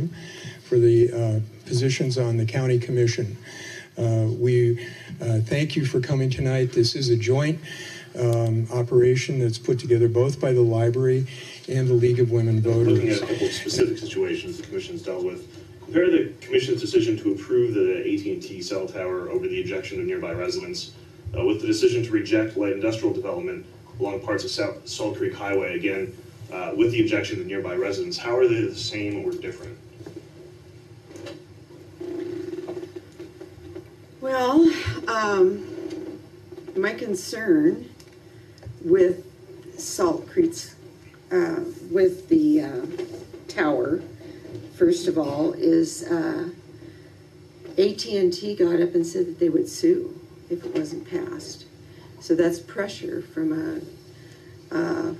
for the positions on the county commission. We thank you for coming tonight. This is a joint operation that's put together both by the library and the League of Women Voters. Looking at a couple of specific situations the Commission's dealt with, compare the Commission's decision to approve the AT&T cell tower over the objection of nearby residents with the decision to reject light industrial development along parts of Salt Creek Highway, again, with the objection of nearby residents. How are they the same or different? Well, my concern with Salt Creek's, with the tower, first of all, is AT&T got up and said that they would sue if it wasn't passed. So that's pressure from a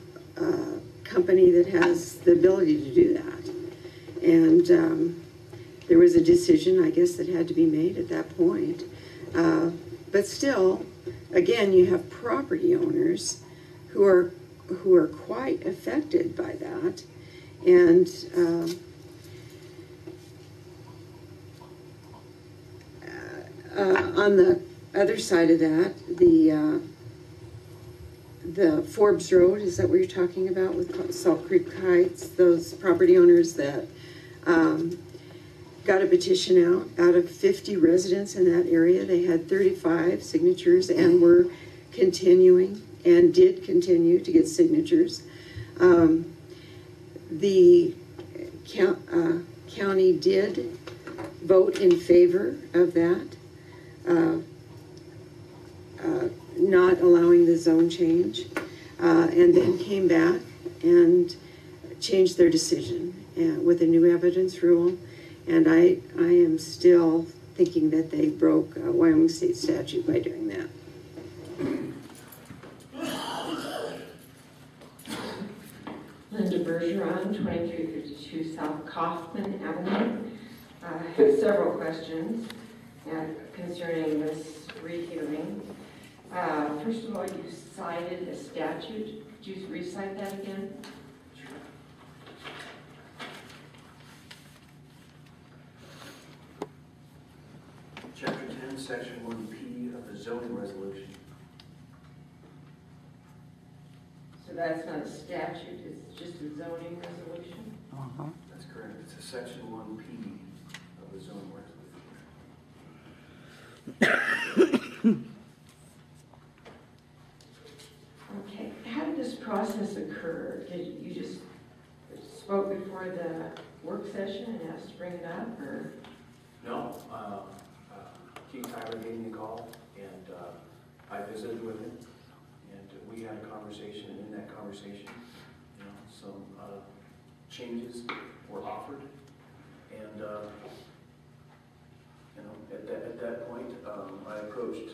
company that has the ability to do that. And there was a decision, I guess, that had to be made at that point. But still, again, you have property owners who are quite affected by that. And on the other side of that, the Forbes Road, is that what you're talking about with Salt Creek Heights? Those property owners that got a petition out of 50 residents in that area. They had 35 signatures and were continuing and did continue to get signatures. The county did vote in favor of that, not allowing the zone change, and then came back and changed their decision with a new evidence rule. And I am still thinking that they broke Wyoming state statute by doing that. Linda Bergeron, 2352 South Kaufman Avenue. I have several questions concerning this rehearing. First of all, you cited a statute. Could you recite that again? Chapter 10, Section 1P of the zoning resolution. So that's not a statute, it's just a zoning resolution? That's correct. It's a Section 1P of the zoning resolution. Okay. How did this process occur? Did you just spoke before the work session and asked to bring it up, or? No. Keith Tyler gave me a call, and I visited with him, and we had a conversation, and in that conversation, you know, some changes were offered, and you know, at that point, I approached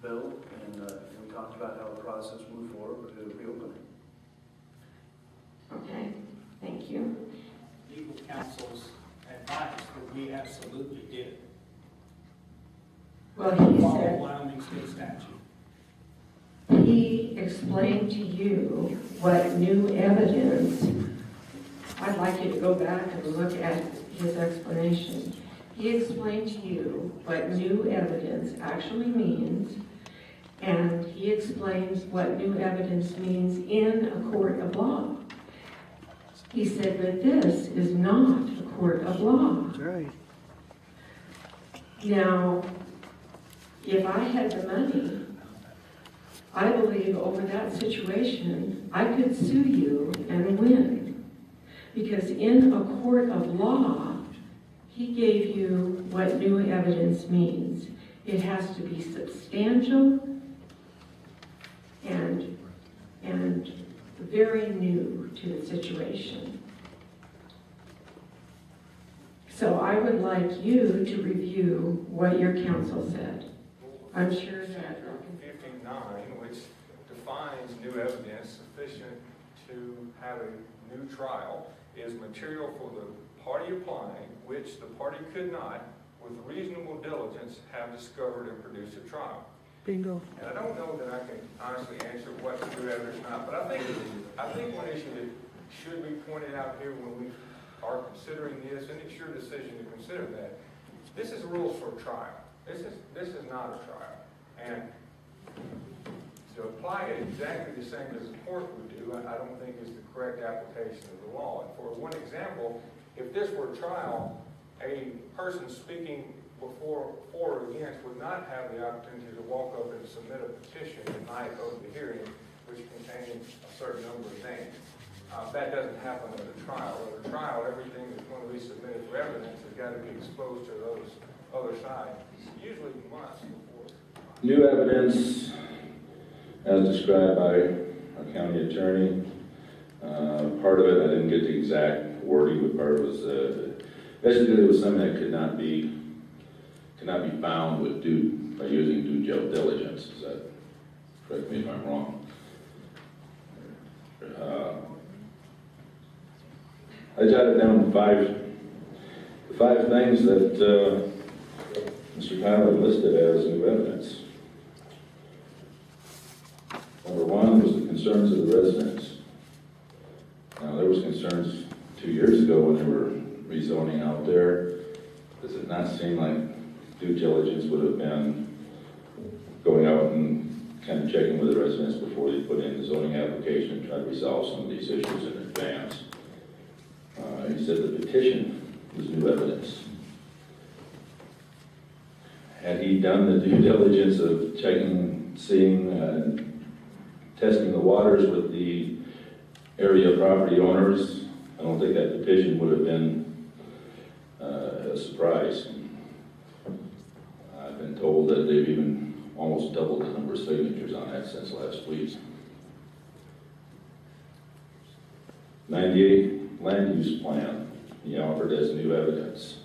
Bill, and we talked about how the process moved forward with the reopening. Okay, thank you. Legal counsel's advice that we absolutely did. Well, he said Wyoming state statute. He explained to you what new evidence. I'd like you to go back and look at his explanation. He explained to you what new evidence actually means, and he explains what new evidence means in a court of law. He said that this is not a court of law. That's right. Now, if I had the money, I believe over that situation, I could sue you and win. Because in a court of law, he gave you what new evidence means. It has to be substantial and very new to the situation. So I would like you to review what your counsel said. I'm sure that 59, which defines new evidence sufficient to have a new trial, is material for the party applying, which the party could not, with reasonable diligence, have discovered and produced a trial. Bingo. And I don't know that I can honestly answer what new evidence or not, but I think one issue that should be pointed out here when we are considering this, and it's your decision to consider that. This is rules for trial. This is not a trial. And to apply it exactly the same as the court would do, I don't think is the correct application of the law. And for one example, if this were trial, a person speaking before or against would not have the opportunity to walk up and submit a petition the night of the hearing, which contains a certain number of names. That doesn't happen at a trial. At a trial, everything that's going to be submitted for evidence has got to be exposed to those other side, usually months before. New evidence, as described by our county attorney. Part of it, I didn't get the exact wording, but part of it was basically it was something that could not be found by using due diligence. Is that, correct me if I'm wrong. I jotted down the five things that Mr. Tyler listed as new evidence. Number one was the concerns of the residents. Now, there was concerns 2 years ago when they were rezoning out there. Does it not seem like due diligence would have been going out and kind of checking with the residents before they put in the zoning application and try to resolve some of these issues in advance? He said the petition was new evidence. Had he done the due diligence of checking, seeing, testing the waters with the area property owners, I don't think that petition would have been a surprise. I've been told that they've even almost doubled the number of signatures on that since last week. 98 land use plan he offered as new evidence.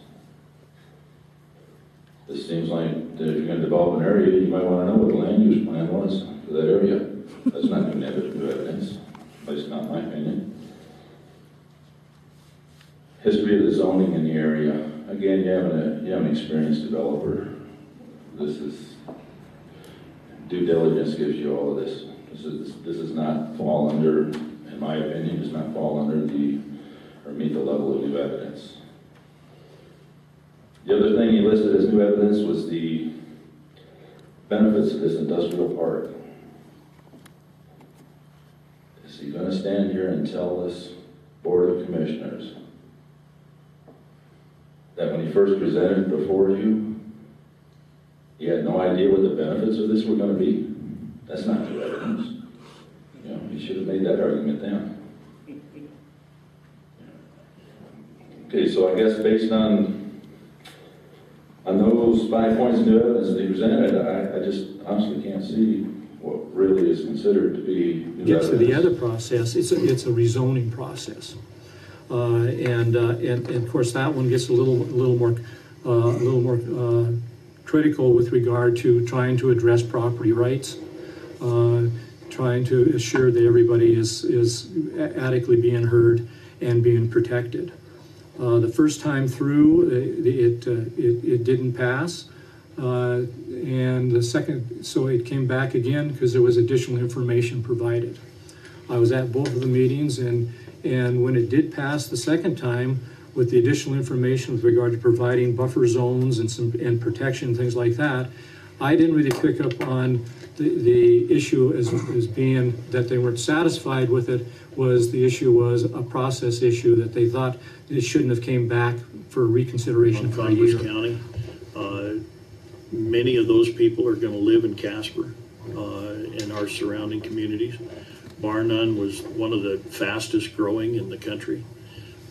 This seems like that if you're going to develop an area, you might want to know what the land use plan was for that area. That's not new evidence, at least not in my opinion. History of the zoning in the area. Again, you have an experienced developer. This due diligence gives you all of this. This does not fall under, in my opinion, does not fall under or meet the level of new evidence. The other thing he listed as new evidence was the benefits of this industrial park. Is he going to stand here and tell this Board of Commissioners that when he first presented before you, he had no idea what the benefits of this were going to be? That's not new evidence. You know, he should have made that argument then. Okay, so I guess based on those 5 points of new evidence that he presented, I just honestly can't see what really is considered to be new Get evidence. to the other process, it's a rezoning process. And of course that one gets a little more critical with regard to trying to address property rights, trying to assure that everybody is adequately being heard and being protected. The first time through, it didn't pass, and the second, so it came back again because there was additional information provided. I was at both of the meetings, and when it did pass the second time, with the additional information with regard to providing buffer zones and protection, things like that, I didn't really pick up on the issue as being that they weren't satisfied with it. The issue was a process issue that they thought it shouldn't have came back for reconsideration for a year. County, many of those people are going to live in Casper and our surrounding communities. Bar none, was one of the fastest growing in the country,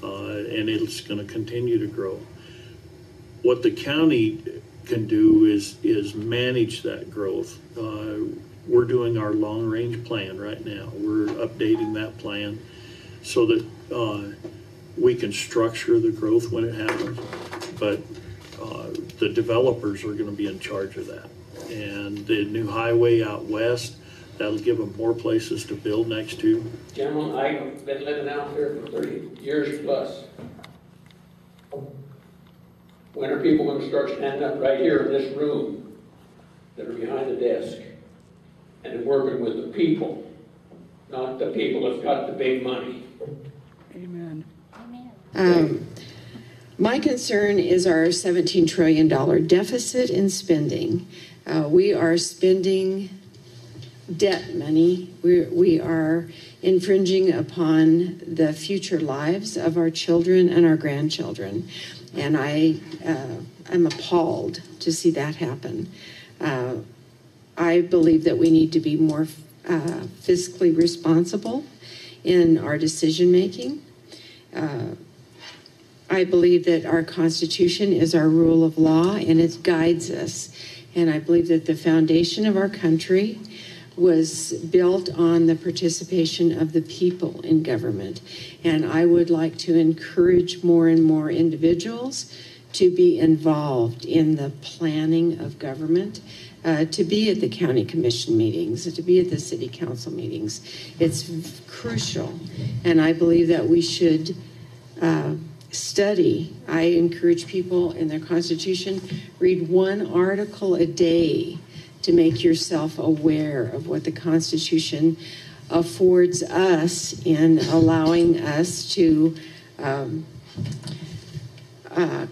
and it's going to continue to grow. What the county can do is manage that growth. We're doing our long-range plan right now. We're updating that plan so that we can structure the growth when it happens, but the developers are going to be in charge of that. And the new highway out west, that'll give them more places to build next to. Gentlemen, I've been living out there for 30 years plus. When are people going to start standing up right here in this room that are behind the desk and working with the people, not the people that's got the big money? Amen. My concern is our $17 trillion deficit in spending. We are spending debt money. We are infringing upon the future lives of our children and our grandchildren. And I'm appalled to see that happen. I believe that we need to be more fiscally responsible in our decision making. I believe that our Constitution is our rule of law and it guides us. And I believe that the foundation of our country was built on the participation of the people in government. And I would like to encourage more and more individuals to be involved in the planning of government, to be at the county commission meetings, to be at the city council meetings. It's crucial. And I believe that we should study. I encourage people in their Constitution, read one article a day to make yourself aware of what the Constitution affords us in allowing us to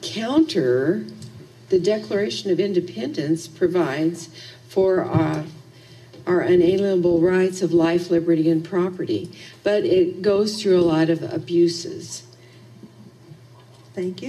counter the Declaration of Independence provides for our unalienable rights of life, liberty, and property. But it goes through a lot of abuses. Thank you.